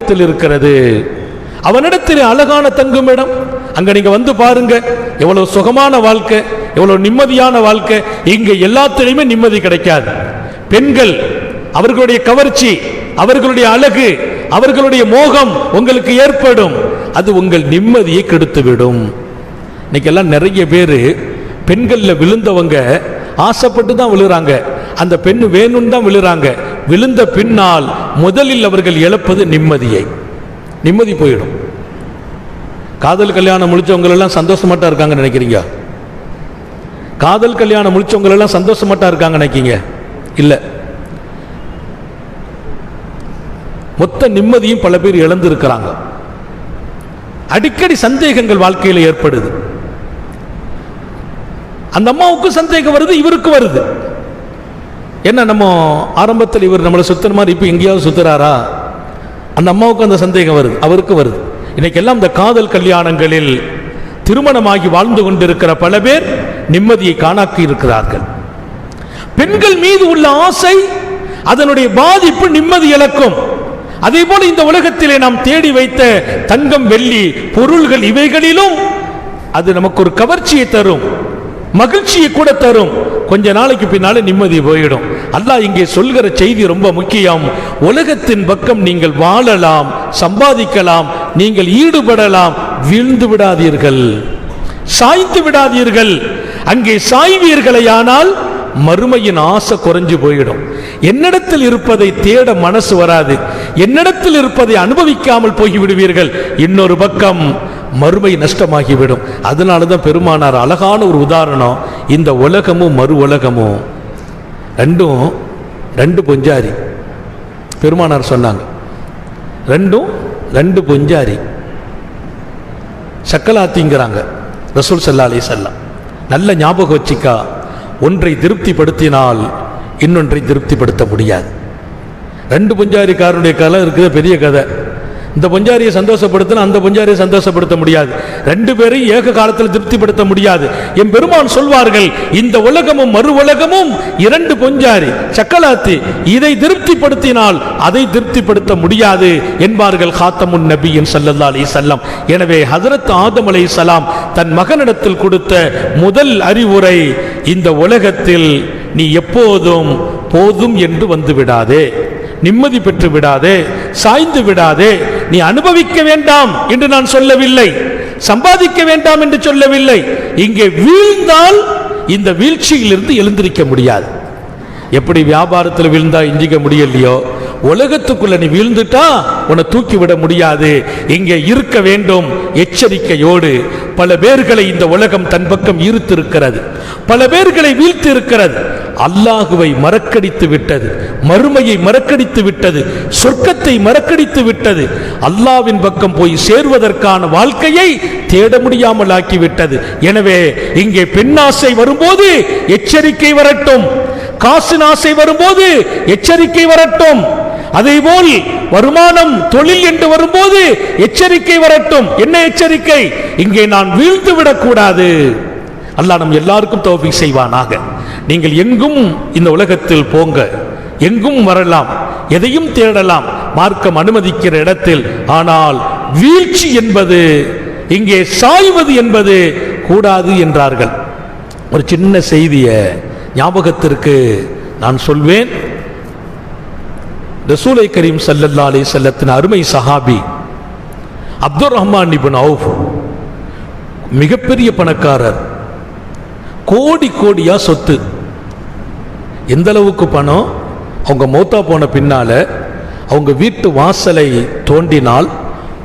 இருக்கிறது. அவனிடத்தில் அழகான தங்கும் இடம். அங்க நீங்க வந்து பாருங்க, எவ்வளவு சுகமான வாழ்க்கை, எவ்வளவு நிம்மதியான வாழ்க்கை. இங்க எல்லாத்திலையுமே நிம்மதி கிடைக்காது. பெண்கள், அவர்களுடைய கவர்ச்சி, அவர்களுடைய அழகு, அவர்களுடைய மோகம் உங்களுக்கு ஏற்படும். அது உங்கள் நிம்மதியை கெடுத்துவிடும். இன்னைக்கு எல்லாம் நிறைய பேர் பெண்கள்ல விழுந்தவங்க ஆசைப்பட்டு தான் விழுறாங்க. அந்த பெண் வேணும்னு தான் விழுறாங்க. விழுந்த பின்னால் முதலில் அவர்கள் இழப்பது நிம்மதியை. நிம்மதி போயிடும். காதல் கல்யாணம் முடிச்சவங்க எல்லாம் சந்தோஷமாட்டா இருக்காங்க நினைக்கிறீங்க? காதல் கல்யாணம் முடிச்சவங்க எல்லாம் சந்தோஷமாட்டா இருக்காங்க நினைக்கிறீங்க? இல்ல. மொத்த நிம்மதியும் பல பேர் இழந்து இருக்கிறாங்க. அடிக்கடி சந்தேகங்கள் வாழ்க்கையில் ஏற்படுது. அந்த அம்மாவுக்கு சந்தேகம் வருது, இவருக்கு வருது. என்ன, நம்ம ஆரம்பத்தில் இவர் நம்மளை சுத்துற மாதிரி இப்ப எங்கேயாவது சுத்துறாரா? அந்த அம்மாவுக்கு அந்த சந்தேகம் வருது, அவருக்கு வருது. இன்னைக்கு எல்லாம் இந்த காதல் கல்யாணங்களில் திருமணமாகி வாழ்ந்து கொண்டிருக்கிற பல பேர் நிம்மதியை காணாக்கி இருக்கிறார்கள். பெண்கள் மீது உள்ள ஆசை, அதனுடைய பாதிப்பு நிம்மதி இழக்கும். அதே போல இந்த உலகத்திலே நாம் தேடி வைத்த தங்கம், வெள்ளி, பொருள்கள், இவைகளிலும் அது நமக்கு ஒரு கவர்ச்சியை தரும், மகிழ்ச்சியை கூட தரும். கொஞ்ச நாளைக்கு பின்னால நிம்மதி போயிடும். அல்லாஹ் இங்கே சொல்கிற செய்தி ரொம்ப முக்கியம். உலகத்தின் பக்கம் நீங்கள் வாழலாம், சம்பாதிக்கலாம், நீங்கள் ஈடுபடலாம், வீழ்ந்து விடாதீர்கள், சாய்ந்து விடாதீர்கள். அங்கே சாய்வீர்களையானால் மறுமையின் ஆசை குறைஞ்சு போயிடும். என்னிடத்தில் இருப்பதை தேட மனசு வராது, என்னிடத்தில் இருப்பதை அனுபவிக்காமல் போய்விடுவீர்கள். இன்னொரு பக்கம் மறுமை நஷ்டமாகிவிடும். அதனாலதான் பெருமானார் அழகான ஒரு உதாரணம், இந்த உலகமும் மறு உலகமும் ரெண்டும் ரெண்டு பொஞ்சாரி. பெருமானார் சொன்னாங்க, ரெண்டும் ரெண்டு பொஞ்சாரி. சக்கலாத்திங்கிறாங்க ரசூல் ஸல்லல்லாஹு அலைஹி வஸல்லம். நல்ல ஞாபகம் வச்சிக்கா, ஒன்றை திருப்திப்படுத்தினால் இன்னொன்றை திருப்திப்படுத்த முடியாது. ரெண்டு பொஞ்சாரிக்காரனுடைய கதை இருக்குது, பெரிய கதை. இந்த பொஞ்சாரியை சந்தோஷப்படுத்தினா அந்த பொஞ்சாரியை சந்தோஷப்படுத்த முடியாது, ரெண்டு பேரையும் ஏக காலத்தில் திருப்திப்படுத்த முடியாது. என் பெருமான் சொல்வார்கள், இந்த உலகமும் மறு உலகமும் இரண்டு பொஞ்சாரி, சக்கலாத்தி. இதை திருப்திப்படுத்தினால் அதை திருப்திப்படுத்த முடியாது என்பார்கள் காத்தமுன் நபியின் ஸல்லல்லாஹு அலைஹி வஸல்லம். எனவே ஹஜ்ரத் ஆதம் அலைஹிஸ்ஸலாம் தன் மகனிடத்தில் கொடுத்த முதல் அறிவுரை, இந்த உலகத்தில் நீ எப்போதும் போதும் என்று வந்து விடாதே, நிம்மதி பெற்று விடாதே, சாய்ந்து விடாதே. நீ அனுபவிக்க வேண்டாம் என்று நான் சொல்லவில்லை, சம்பாதிக்க வேண்டாம் என்று சொல்லவில்லை. இங்கே வீழ்ந்தால் இந்த வீழ்ச்சியிலிருந்து எழுந்திருக்க முடியாது. எப்படி வியாபாரத்தில் வீழ்ந்தா எஞ்சிக்க முடியலையோ, உலகத்துக்குள்ள நீ வீழ்ந்துட்டா உன்னை தூக்கி விட முடியாது. இங்கே இருக்க வேண்டும் எச்சரிக்கையோடு. பல பேர்களை இந்த உலகம் தன் பக்கம் ஈர்த்திருக்கிறது, பல பேர்களை வீழ்த்தி இருக்கிறது. அல்லாஹுவை மறக்கடித்து விட்டது, மறுமையை மறக்கடித்து விட்டது, சொர்க்கத்தை மறக்கடித்து விட்டது. அல்லாஹ்வின் பக்கம் போய் சேர்வதற்கான வாழ்க்கையை தேட முடியாமல் ஆக்கிவிட்டது. எனவே இங்கே பெண்ணாசை வரும்போது எச்சரிக்கை வரட்டும், காசு ஆசை வரும்போது எச்சரிக்கை வரட்டும். அதேபோல் வருமானம், தொழில் என்று வரும்போது எச்சரிக்கை வரட்டும். என்ன எச்சரிக்கை? இங்கே நான் வீழ்ந்து விடக்கூடாது. அல்லாஹ் நம் எல்லாருக்கும் தௌஃபீக் செய்வானாக. நீங்கள் எங்கும் இந்த உலகத்தில் போங்க, எங்கும் வரலாம், எதையும் தேடலாம், மார்க்கம் அனுமதிக்கிற இடத்தில். ஆனால் வீழ்ச்சி என்பது, இங்கே சாய்வது என்பது கூடாது என்றார்கள். ஒரு சின்ன செய்தியை ஞாபகத்திற்கு நான் சொல்வேன். ரசூலை கரீம் ஸல்லல்லாஹு அலைஹி வஸல்லத்தின் அருமை சஹாபி அப்துர் ரஹ்மான் இப்னு அவுஃப் மிகப்பெரிய பணக்காரர், கோடி கோடியா சொத்து. எந்த அளவுக்கு பணம்? அவங்க மௌத்தா போன பின்னால அவங்க வீட்டு வாசலை தோண்டினால்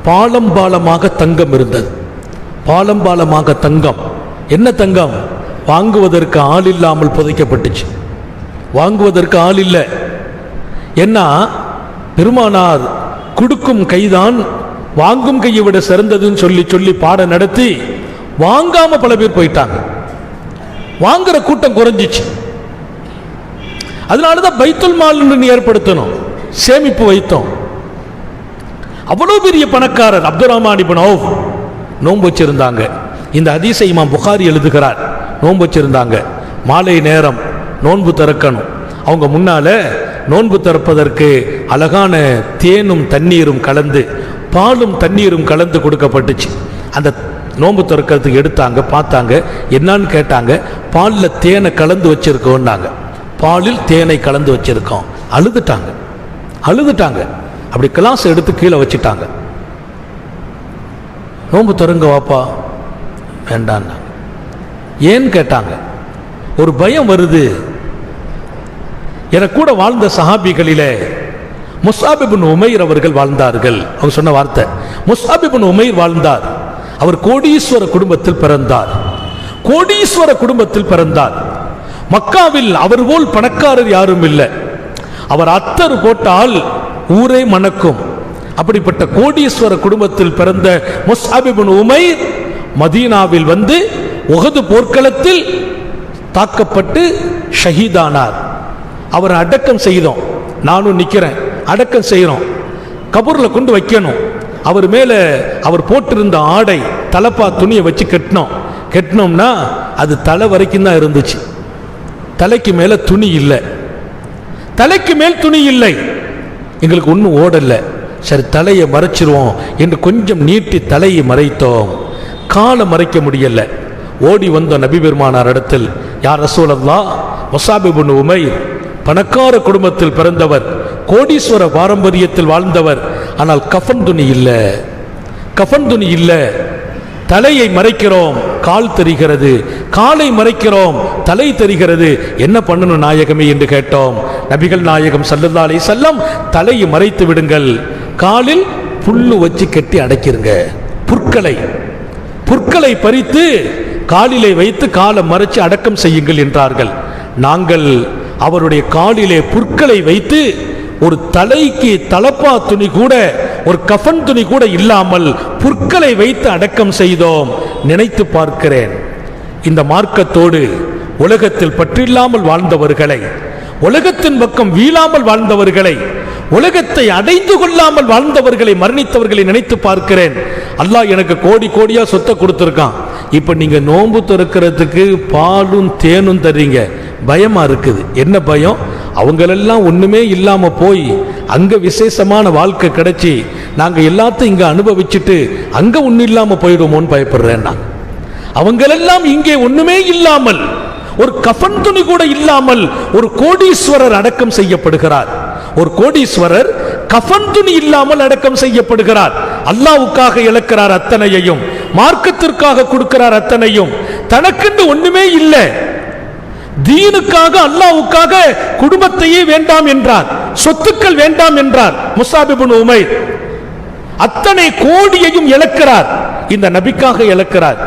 பாலம் பாலமாக தங்கம் இருந்தது. பாலம் பாலமாக தங்கம். என்ன தங்கம்? வாங்குவதற்கு ஆள் இல்லாமல் புதைக்கப்பட்டுச்சு. வாங்குவதற்கு ஆள் இல்லை. என்ன, பெருமானார் கொடுக்கும் கைதான் வாங்கும் கையை விட சிறந்ததுன்னு சொல்லி சொல்லி பாடம் நடத்தி வாங்காம பல பேர் போயிட்டாங்க. வாங்குற கூட்டம் குறைஞ்சிச்சு. அதனாலதான் பைத்துல் மால் ஏற்படுத்தணும், சேமிப்பு வைத்தோம். அவ்வளவு பெரிய பணக்காரர் அப்துர் ரஹ்மான் இப்னு அவுஃப் நோன்பு வச்சிருந்தாங்க. இந்த ஹதீஸை இமாம் புகாரி எழுதுகிறார். நோன்பு வச்சிருந்தாங்க, மாலை நேரம் நோன்பு திறக்கணும். அவங்க முன்னால நோன்பு திறப்பதற்கு அழகான தேனும் தண்ணீரும் கலந்து, பாலும் தண்ணீரும் கலந்து கொடுக்கப்பட்டுச்சு. அந்த நோன்பு திறக்கிறதுக்கு எடுத்தாங்க, பார்த்தாங்க, என்னன்னு கேட்டாங்க. பாலில் தேனை கலந்து வச்சிருக்கோன்னாங்க. பாலில் தேனை கலந்து வச்சிருக்கோம். அழுதுட்டாங்க. அப்படி கிளாஸ் எடுத்து கீழே வச்சுட்டாங்க. நோன்பு திறங்க வாப்பா, வேண்டான்னா. ஏன்னு கேட்டாங்க. ஒரு பயம் வருது. என கூட வாழ்ந்த சஹாபிகளிலே முஸ்அப் இப்னு உமைர் அவர்கள் வாழ்ந்தார்கள். அவங்க சொன்ன வார்த்தை, முஸ்அப் இப்னு உமைர் வாழ்ந்தார். அவர் கோடீஸ்வர குடும்பத்தில் பிறந்தார். மக்காவில் அவர் போல் பணக்காரர் யாரும் இல்லை. அவர் அத்தர் போட்டால் ஊரே மணக்கும். அப்படிப்பட்ட கோடீஸ்வர குடும்பத்தில் பிறந்த முஸ்அப் இப்னு உமைர் மதீனாவில் வந்து உஹது போர்க்களத்தில் தாக்கப்பட்டு ஷஹீதானார். அவரை அடக்கம் செய்தோம். நானும் நிக்கிறேன், அடக்கம் செய்யறோம். கபூர்ல கொண்டு வைக்கணும். அவர் மேல அவர் போட்டிருந்த ஆடை, தலப்பா துணியை வச்சு கட்டினோம்னா அது தலை வரைக்கும் தான் இருந்துச்சு. தலைக்கு மேல துணி இல்லை. எங்களுக்கு ஒன்றும் ஓடல. சரி, தலையை மறைச்சிருவோம் என்று கொஞ்சம் நீட்டி தலையை மறைத்தோம். காலை மறைக்க முடியல. ஓடி வந்த நபி பெருமானார் இடத்தில், யார் ரசூலல்லாஹ், முஸ்அப் இப்னு உமைர் பணக்கார குடும்பத்தில் பிறந்தவர், கோடீஸ்வர பாரம்பரியத்தில் வாழ்ந்தவர். ஆனால் கஃன் துணி இல்லை. தலையை மறைக்கிறோம், கால் தெரிகிறது. காலை மறைக்கிறோம், தலை தெரிகிறது. என்ன பண்ணணும் நாயகமே என்று கேட்டோம். நபிகள் நாயகம் ஸல்லல்லாஹு அலைஹி வஸல்லம், தலையை மறைத்து விடுங்கள், காலில் புல்லு வச்சு கட்டி அடைக்கிறங்க. புற்களை பறித்து காலிலே வைத்து காலை மறைச்சு அடக்கம் செய்யுங்கள் என்றார்கள். நாங்கள் அவருடைய காலிலே புற்களை வைத்து ஒரு தலைக்கு தலப்பா துணி கூட, ஒரு கஃன் துணி கூட இல்லாமல் புற்களை வைத்து அடக்கம் செய்தோம். நினைத்து பார்க்கிறேன், இந்த மார்க்கத்தோடு உலகத்தில் பற்றில்லாமல் வாழ்ந்தவர்களை, உலகத்தின் பக்கம் வீழாமல் வாழ்ந்தவர்களை, உலகத்தை அடைந்து கொள்ளாமல் வாழ்ந்தவர்களை, மரணித்தவர்களை நினைத்து பார்க்கிறேன். அல்லாஹ் எனக்கு கோடி கோடியா சொத்தை கொடுத்துருக்கான். இப்ப நீங்க நோன்பு திறக்கிறதுக்கு பாலும் தேனும் தர்றீங்க, பயமா இருக்குது. என்ன பயம்? அவங்களெல்லாம் ஒண்ணுமே இல்லாம போய் அங்க விசேஷமான வாழ்க்கை கிடைச்சி நாங்க எல்லாத்தையும் இங்க அனுபவிச்சுட்டு அங்க ஒண்ணு இல்லாம போயிடுமோன்னு பயப்படுறேன். நான் அவங்களெல்லாம் இங்கே ஒண்ணுமே இல்லாமல், ஒரு கஃன் துணி கூட இல்லாமல் ஒரு கோடீஸ்வரர் அடக்கம் செய்யப்படுகிறார். ஒரு கோடீஸ்வரர் கஃன் துணி இல்லாமல் அடக்கம் செய்யப்படுகிறார். அல்லாஹ்வுக்காக இழக்கிறார் அத்தனையையும், மார்க்கத்திற்காக கொடுக்கிறார் அத்தனையும். தனக்கென்று ஒண்ணுமே இல்லை. தீனுக்காக, அல்லாஹ்வுக்காக குடும்பத்தையே வேண்டாம் என்றார், சொத்துக்கள் வேண்டாம் என்றார் முஸ்அப் இப்னு உமைர். அத்தனை கோடியையும் இழக்கிறார், இந்த நபிக்காக இழக்கிறார்.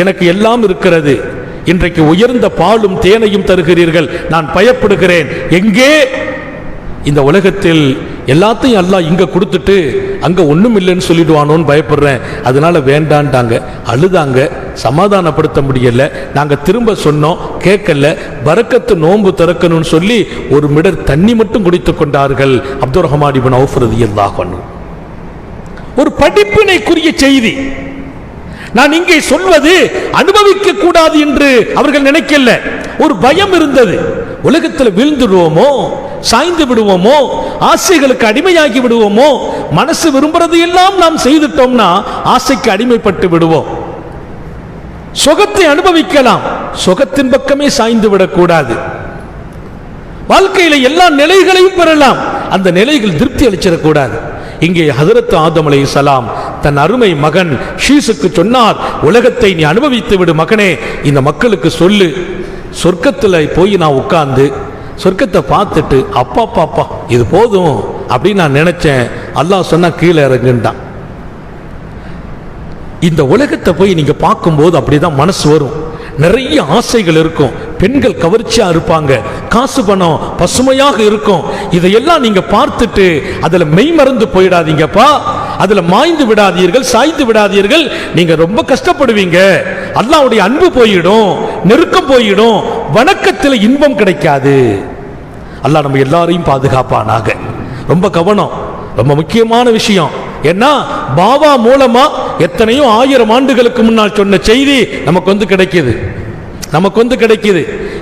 எனக்கு எல்லாம் இருக்கிறது, இன்றைக்கு உயர்ந்த பாலும் தேனையும் தருகிறீர்கள், நான் பயப்படுகிறேன். எங்கே? இந்த உலகத்தில் எல்லாத்தையும் அல்லாஹ் இங்க கொடுத்துட்டு அங்க ஒண்ணும் இல்லைன்னு சொல்லிடுவானோன்னு பயப்படுறேன். அதனால வேண்டான்ட்டாங்க. அழுதாங்க, சமாதானப்படுத்த முடியல. நாங்க திரும்ப சொன்னோம், கேட்கல. பரக்கத்து நோன்பு திறக்கணும்னு சொல்லி ஒரு மிடர் தண்ணி மட்டும் குடித்துக் கொண்டார்கள். அப்துர் ரஹ்மான் இப்னு அவுஃப் ரலியல்லாஹு அன்ஹு. ஒரு படிப்பினைக்குரிய செய்தி. நான் இங்கே சொல்வது அனுபவிக்க கூடாது என்று அவர்கள் நினைக்கல. ஒரு பயம் இருந்தது. உலகத்தில் வீழ்ந்துடுவோமோ, சாய்ந்து விடுவோமோ, ஆசைகளுக்கு அடிமையாகி விடுவோமோ, மனசு விரும்புறது எல்லாம் நாம் செய்துட்டோம்னா ஆசைக்கு அடிமைப்பட்டு விடுவோம். சுகத்தை அனுபவிக்கலாம், சுகத்தின் பக்கமே சாய்ந்து விடக்கூடாது. வாழ்க்கையில எல்லா நிலைகளையும் பெறலாம், அந்த நிலைகள் திருப்தி அளிச்சிடக்கூடாது. இங்கே ஹஜ்ரத் ஆதம் அலைஹிஸ்ஸலாம் தன் அருமை மகன் ஷீஸுக்கு சொன்னார், உலகத்தை நீ அனுபவித்து விடு மகனே, இந்த மக்களுக்கு சொல்லு. சொர்க்கத்தில் போய் நான் உட்கார்ந்து சொர்க்கத்தை பார்த்துட்டு அப்பா பாப்பா இது போதும் அப்படின்னு நான் நினைச்சேன். அல்லாஹ் சொன்னா கீழே இறங்குண்டான். இந்த உலகத்தை போய் நீங்க பார்க்கும்போது அப்படிதான் மனசு வரும். நிறைய ஆசைகள் இருக்கும், பெண்கள் கவர்ச்சியா இருப்பாங்க, காசு பணம் பசுமையாக இருக்கும். இதையெல்லாம் நீங்க பார்த்துட்டு அதுல மெய் மறந்து போயிடாதீங்கப்பா, அதுல மாய்ந்து விடாதீர்கள், சாய்ந்து விடாதீர்கள். நீங்க ரொம்ப கஷ்டப்படுவீங்க, அல்லாஹ்வுடைய அன்பு போயிடும், நெருக்கம் போயிடும், வணக்கத்தில் இன்பம் கிடைக்காது. அல்லாஹ் நம்ம எல்லாரையும் பாதுகாப்பானாக. ரொம்ப கவனம், ரொம்ப முக்கியமான விஷயம். ஏன்னா பாபா மூலமா எத்தனையோ 1000 ஆண்டுகளுக்கு முன்னால் சொன்ன செய்தி நமக்கு வந்து கிடைக்குது.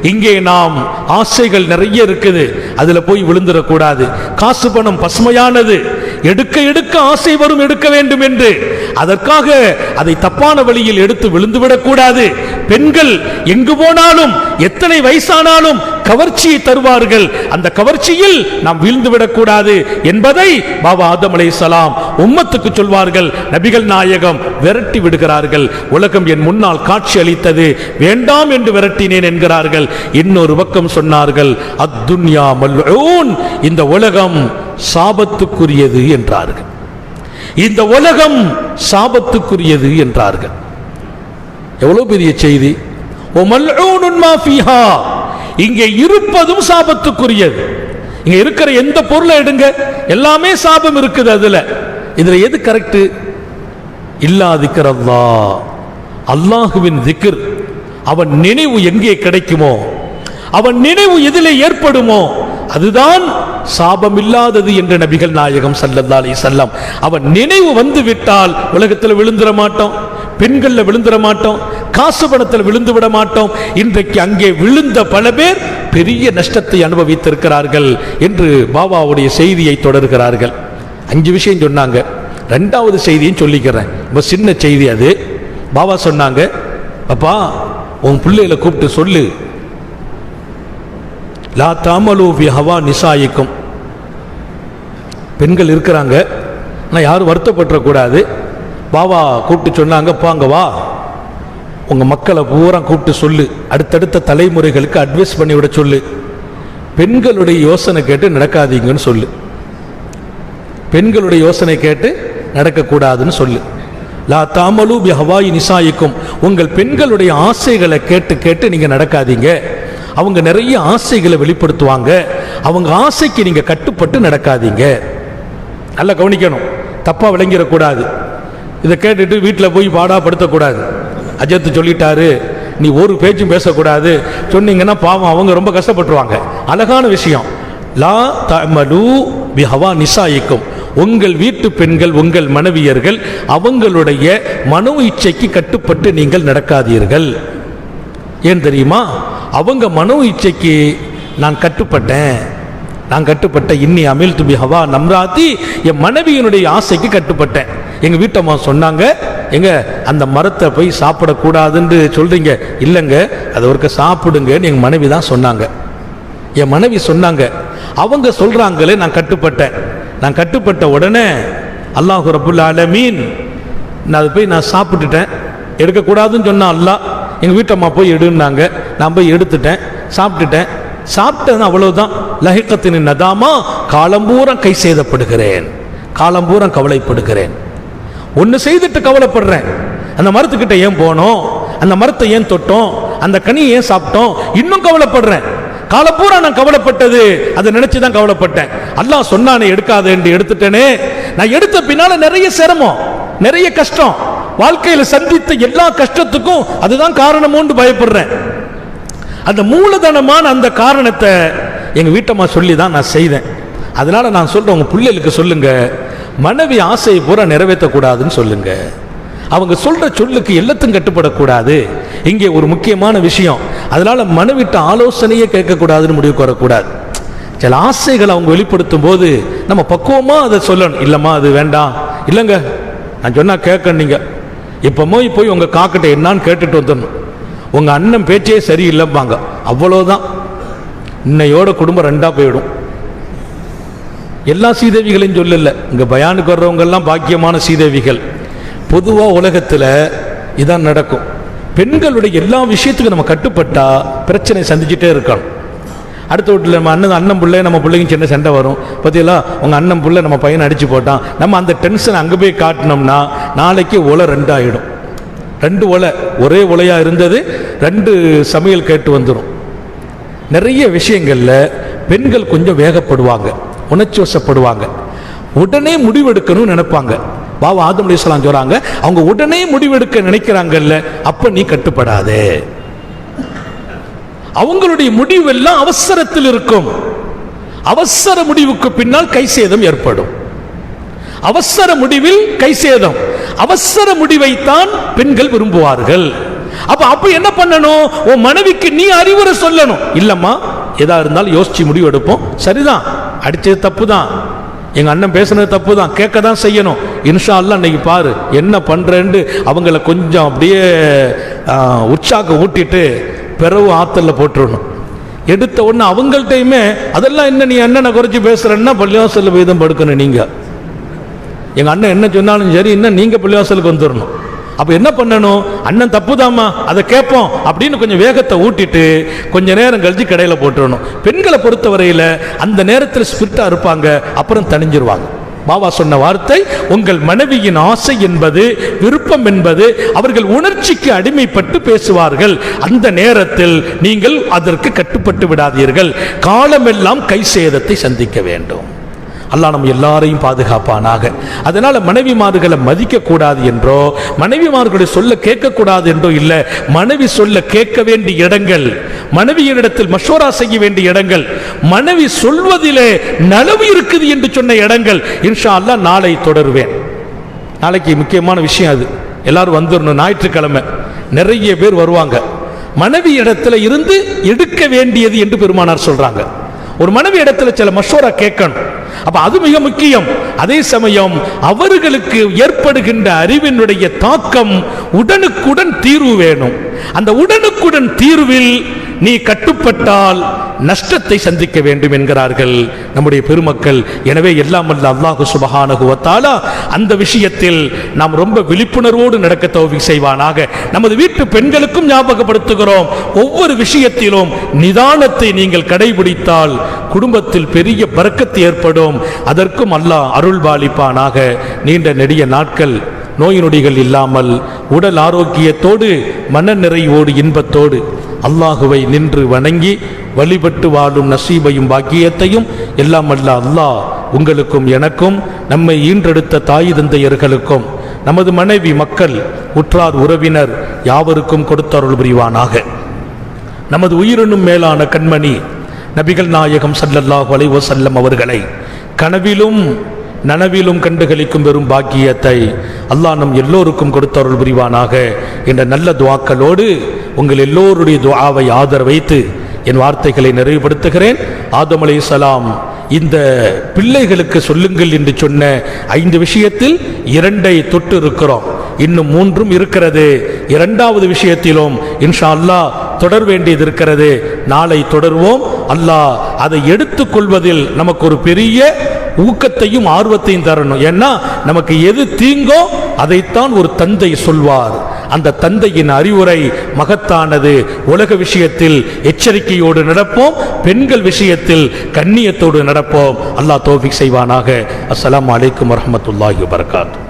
இங்கே நாம் ஆசைகள் நிறைய இருக்குது, அதுல போய் விழுந்துடக்கூடாது. காசு பணம் பசுமையானது, எடுக்க எடுக்க ஆசை வரும் எடுக்க வேண்டும் என்று, அதற்காக அதை தப்பான வழியில் எடுத்து விழுந்துவிடக் கூடாது. பெண்கள் எங்கு போனாலும் எத்தனை வயசானாலும் கவர்ச்சியை தருவார்கள், அந்த கவர்ச்சியில் நாம் வீழ்ந்துவிடக் கூடாது என்பதை பாபா ஆதம் அலைஹிஸ்ஸலாம் உம்மத்துக்கு சொல்வார்கள். நபிகள் நாயகம் விரட்டி விடுகிறார்கள். உலகம் என் முன்னால் காட்சி அளித்தது, வேண்டாம் என்று விரட்டினேன் என்கிறார்கள். இன்னொரு பக்கம் சொன்னார்கள், அத்துன்யா மல்ஊன், இந்த உலகம் சாபத்துக்குரியது என்றார்கள். இந்த உலகம் சாபத்துக்குரியது என்றார்கள். எவ்வளவு பெரிய செய்தி! ஓ மல்ஊனுன் மா ஃபீஹா, இங்கே இருப்பதும் சாபத்துக்குரியது. இங்க இருக்கிற எந்த பொருளை எடுங்க, எல்லாமே சாபம் இருக்குது. இதுல எது கரெக்ட்? இல்லா திக்ரல்லாஹ், அல்லாஹுவின் திக்ர், அவன் நினைவு எங்கே கிடைக்குமோ, அவன் நினைவு எதிலே ஏற்படுமோ அதுதான் சாபம் இல்லாதது என்று நபிகள் நாயகம் ஸல்லல்லாஹு அலைஹி வஸல்லம். அவன் நினைவு வந்து விட்டால் உலகத்தில் விழுந்துட மாட்டோம், பெண்கள்ல விழுந்துட மாட்டோம், காசு பணத்தில் விழுந்து விட மாட்டோம். இன்றைக்கு அங்கே விழுந்த பல பேர் பெரிய நஷ்டத்தை அனுபவித்திருக்கிறார்கள் என்று பாபாவுடைய செய்தியை தொடர்கிறார்கள். 5 விஷயம் சொன்னாங்க. 2வது செய்தியும் சொல்லிக்கிறேன், ரொம்ப சின்ன செய்தி அது. பாபா சொன்னாங்க, அப்பா உன் பிள்ளைகளை கூப்பிட்டு சொல்லு, லா தாமலு ஃபி ஹவா நிசாயிக்கும். பெண்கள் இருக்கிறாங்க, ஆனால் யாரும் வருத்தப்பட்டுறக்கூடாது. பாபா கூப்பிட்டு சொன்னாங்க, பாங்க வா, உங்க மக்களை பூரா கூப்பிட்டு சொல்லு, அடுத்தடுத்த தலைமுறைகளுக்கு அட்வைஸ் பண்ணி விட சொல்லு, பெண்களுடைய யோசனை கேட்டு நடக்காதீங்கன்னு சொல்லு, பெண்களுடைய யோசனை கேட்டு நடக்கக்கூடாதுன்னு சொல்லு. லா தாமலு பி ஹவாய் நிசாயிக்கும், உங்கள் பெண்களுடைய ஆசைகளை கேட்டு கேட்டு நீங்க நடக்காதீங்க. அவங்க நிறைய ஆசைகளை வெளிப்படுத்துவாங்க, அவங்க ஆசைக்கு நீங்க கட்டுப்பட்டு நடக்காதீங்க. நல்லா கவனிக்கணும், தப்பா விளங்கிடக்கூடாது. இதை கேட்டுட்டு வீட்டில் போய் பாடாப்படுத்தக்கூடாது. அஜத் சொல்லிட்டாரு, நீ ஒரு பேச்சும் பேசக்கூடாது சொன்னீங்கன்னா பாவம் அவங்க ரொம்ப கஷ்டப்பட்டுருவாங்க. அழகான விஷயம், லா தஅமலு பி ஹவா நிசாயிக்கும், உங்கள் வீட்டு பெண்கள், உங்கள் மனைவியர்கள் அவங்களுடைய மனோ இச்சைக்கு கட்டுப்பட்டு நீங்கள் நடக்காதீர்கள். ஏன் தெரியுமா? அவங்க மனோ இச்சைக்கு நான் கட்டுப்பட்டேன், இன்னி அமில் துபி ஹவா நம்ராத்தி, என் மனைவியினுடைய ஆசைக்கு கட்டுப்பட்டேன். எங்க வீட்டம்மா சொன்னாங்க, எங்க அந்த மரத்தை போய் சாப்பிடக்கூடாதுன்னு சொல்றீங்க, இல்லைங்க அதை ஒருக்க சாப்பிடுங்கன்னு எங்க மனைவி தான் சொன்னாங்க. என் மனைவி சொன்னாங்க, அவங்க சொல்றாங்களே நான் கட்டுப்பட்ட உடனே அல்லாஹ் ரப்புல் ஆலமீன் நான் அதை போய் நான் சாப்பிட்டுட்டேன். எடுக்கக்கூடாதுன்னு சொன்னா அல்லாஹ், எங்கள் வீட்டம்மா போய் எடுன்னாங்க, நான் போய் எடுத்துட்டேன், சாப்பிட்டேன், அவ்வளவுதான். லஹிகத்தின் நதாமா, காலம்பூரம் கை சேதப்படுகிறேன், காலம்பூரம் கவலைப்படுகிறேன். ஒன்று செய்துட்டு கவலைப்படுறேன், அந்த மரத்துக்கிட்ட ஏன் போனோம், அந்த மரத்தை ஏன் தொட்டோம், அந்த கனியை ஏன் சாப்பிட்டோம், இன்னும் கவலைப்படுறேன். காலப்பூரா நான் கவலைப்பட்டது அதை நினைச்சுதான் கவலைப்பட்டேன். அல்லாஹ் சொன்னானே எடுக்காத என்று எடுத்துட்டேனே, நான் எடுத்த பின்னால நிறைய சிரமம், நிறைய கஷ்டம், வாழ்க்கையில சந்தித்த எல்லா கஷ்டத்துக்கும் அதுதான் காரணமோன்னு பயப்படுறேன். அந்த மூலதனமான அந்த காரணத்தை எங்க வீட்டம்மா சொல்லி தான் நான் செய்தேன். அதனால நான் சொல்றேன், உங்க பிள்ளைகளுக்கு சொல்லுங்க, மனைவி ஆசையை பூரா நிறைவேற்றக்கூடாதுன்னு சொல்லுங்க. அவங்க சொல்ற சொல்லுக்கு எல்லாத்தையும் கட்டுப்படக்கூடாது. இங்கே ஒரு முக்கியமான விஷயம், அதனால மனைவிட்ட ஆலோசனையே கேட்கக்கூடாதுன்னு முடிவுக்கு வரக்கூடாது. சில ஆசைகளை அவங்க வெளிப்படுத்தும் போது நம்ம பக்குவமா அதை சொல்லணும். இல்லம்மா அது வேண்டாம், இல்லைங்க நான் சொன்னா கேட்க, நீங்க இப்பமோ போய் உங்க காக்கிட்ட என்னான்னு கேட்டுட்டு வந்துடணும். உங்க அண்ணன் பேச்சே சரியில்லைப்பாங்க, அவ்வளவுதான், இன்னையோட குடும்பம் 2ஆ போயிடும். எல்லா சீதேவிகளையும் சொல்லல, இங்க பயானுக்கு வர்றவங்க எல்லாம் பாக்கியமான சீதேவிகள். பொதுவாக உலகத்தில் இதான் நடக்கும். பெண்களுடைய எல்லா விஷயத்துக்கும் நம்ம கட்டுப்பட்டா பிரச்சனை சந்திச்சுட்டே இருக்கணும். அடுத்த வீட்டில் நம்ம அண்ணன் பிள்ளை, நம்ம பிள்ளைக்கும் சின்ன சண்டை வரும். பார்த்தீங்களா, உங்கள் அண்ணன் பிள்ளை நம்ம பையனை அடித்து போட்டான், நம்ம அந்த டென்ஷன் அங்கே போய் காட்டினோம்னா நாளைக்கு ஒலை 2 ஆகிடும். 2 ஒலை, ஒரே ஒலையாக இருந்தது 2 சமையல் கேட்டு வந்துடும். நிறைய விஷயங்களில் பெண்கள் கொஞ்சம் வேகப்படுவாங்க, உணர்ச்சி வசப்படுவாங்க, உடனே முடிவெடுக்கணும்னு நினைப்பாங்க. பாபா ஆதம் அலைஹிஸ்ஸலாம் சொல்றாங்க, அவங்க உடனே முடிவெடுக்க நினைக்கிறாங்கல்ல, அப்ப நீ கட்டுப்படாதே. அவங்களுடைய முடிவெல்லாம் அவசரத்தில் இருக்கும். அவசர முடிவுக்கு பின்னால் கை சேதம் ஏற்படும். அவசர முடிவில் கை சேதம். அவசர முடிவைத்தான் பெண்கள் விரும்புவார்கள். அப்ப என்ன பண்ணணும்? உன் மனைவிக்கு நீ அறிவுரை சொல்லணும். இல்லம்மா, எதா இருந்தாலும் யோசிச்சு முடிவு எடுப்போம். சரிதான், அடிச்சது தப்பு தான், எங்க அண்ணன் பேசுனது தப்பு தான், கேட்க தான் செய்யணும். இன்ஷா அல்லாஹ் இன்னைக்கு பாரு என்ன பண்றேன்னு அவங்கள கொஞ்சம் அப்படியே உற்சாகம் ஊட்டிட்டு பிறகு ஆத்தல்ல போட்டுடணும். எடுத்த உடனே அவங்கள்ட்டையுமே அதெல்லாம் என்ன நீ அண்ணனை குறைச்சி பேசுறேன்னா பள்ளிவாசல்ல வீதம் படுக்கணும். நீங்க எங்க அண்ணன் என்ன சொன்னாலும் சரி, இன்னும் நீங்க பள்ளிவாசலுக்கு வந்துடணும். அப்ப என்ன பண்ணணும்? அண்ணன் தப்புதாமா, அதை கேட்போம் அப்படின்னு கொஞ்சம் வேகத்தை ஊட்டிட்டு கொஞ்ச நேரம் கழிச்சு கடையில போட்டுடணும். பெண்களை பொறுத்தவரையில அந்த நேரத்தில் ஸ்பிரிட்டா இருப்பாங்க, அப்புறம் தணிஞ்சிருவாங்க. பாபா சொன்ன வார்த்தை, உங்கள் மனைவியின் ஆசை என்பது, விருப்பம் என்பது, அவர்கள் உணர்ச்சிக்கு அடிமைப்பட்டு பேசுவார்கள். அந்த நேரத்தில் நீங்கள் அதற்கு கட்டுப்பட்டு விடாதீர்கள். காலமெல்லாம் கை சேதத்தை சந்திக்க வேண்டும். அல்லாஹ் நம்ம எல்லாரையும் பாதுகாப்பானாக. அதனால மனைவிமார்களை மதிக்க கூடாது என்றோ, மனைவிமார்களுடைய சொல்ல கேட்கக்கூடாது என்றோ இல்லை. மனைவி சொல்ல கேட்க வேண்டிய இடங்கள், மனைவியினிடத்தில் மஷோரா செய்ய வேண்டிய இடங்கள், மனைவி சொல்வதிலே நலவு இருக்குது என்று சொன்ன இடங்கள் இன்ஷா அல்லாஹ் நாளை தொடருவேன். நாளைக்கு முக்கியமான விஷயம் அது, எல்லாரும் வந்துடணும். ஞாயிற்றுக்கிழமை நிறைய பேர் வருவாங்க. மனைவி இடத்துல இருந்து எடுக்க வேண்டியது என்று பெருமானார் சொல்றாங்க. ஒரு மனைவி இடத்துல சில மஷோரா கேட்கணும். அப்ப அது மிக முக்கியம். அதே சமயம் அவர்களுக்கு ஏற்படுகின்ற அறிவினுடைய தாக்கம் உடனுக்குடன் தீர்வு வேணும். அந்த உடனுக்குடன் தீர்வில் நீ கட்டுப்பட்டால் நஷ்டத்தை சந்திக்க வேண்டும் என்கிறார்கள் நம்முடைய பெருமக்கள். எனவே எல்லாம் அல்ல அல்லாஹ் சுப்ஹானஹு வ தஆலா அந்த விஷயத்தில் நாம் ரொம்ப விழிப்புணர்வோடு நடக்க தௌஃபீக் செய்வானாக. நமது வீட்டு பெண்களுக்கும் ஞாபகப்படுத்துகிறோம், ஒவ்வொரு விஷயத்திலும் நிதானத்தை நீங்கள் கடைபிடித்தால் குடும்பத்தில் பெரிய பரக்கத்து ஏற்படும். அதற்கும் அல்லாஹ் அருள் பாலிப்பானாக. நீண்ட நெடிய நாட்கள் நோய் நொடிகள் இல்லாமல் உடல் ஆரோக்கியத்தோடு மன நிறைவோடு இன்பத்தோடு அல்லாஹுவை நின்று வணங்கி வழிபட்டு வாழும் நசீபையும் பாக்கியத்தையும் எல்லாம் அல்ல அல்லாஹ் உங்களுக்கும் எனக்கும், நம்மை ஈன்றெடுத்த தாய் தந்தையர்களுக்கும், நமது மனைவி மக்கள் உற்றார் உறவினர் யாவருக்கும் கொடுத்தருள் புரிவானாக. நமது உயிரினும் மேலான கண்மணி நபிகள் நாயகம் ஸல்லல்லாஹு அலைஹி வஸல்லம் அவர்களை கனவிலும் நனவிலும் கண்டுகளிக்கும் பெரும் பாக்கியத்தை அல்லாஹ் நம் எல்லோருக்கும் கொடுத்தருள் புரிவானாக என்ற நல்ல துஆக்களோடு உங்கள் எல்லோருடைய துஆவை ஆதரவு வைத்து என் வார்த்தைகளை நிறைவுபடுத்துகிறேன். ஆதம் அலைஹிஸ்ஸலாம் இந்த பிள்ளைகளுக்கு சொல்லுங்கள் என்று சொன்ன 5 விஷயத்தில் 2ஐ தொட்டு இருக்கிறோம், இன்னும் 3 இருக்கிறது. 2வது விஷயத்திலும் இன்ஷா அல்லாஹ் தொடர வேண்டியது இருக்கிறது. நாளை தொடர்வோம். அல்லாஹ் அதை எடுத்துக்கொள்வதில் நமக்கு ஒரு பெரிய ஊக்கத்தையும் ஆர்வத்தையும் தரணும். ஏன்னா நமக்கு எது தீங்கோ அதைத்தான் ஒரு தந்தை சொல்வார். அந்த தந்தையின் அறிவுரை மகத்தானது. உலக விஷயத்தில் எச்சரிக்கையோடு நடப்போம், பெண்கள் விஷயத்தில் கண்ணியத்தோடு நடப்போம். அல்லாஹ் தௌஃபீக் செய்வானாக. அஸ்ஸலாமு அலைக்கும் வரஹ்மத்துல்லாஹி வபரகாத்துஹு.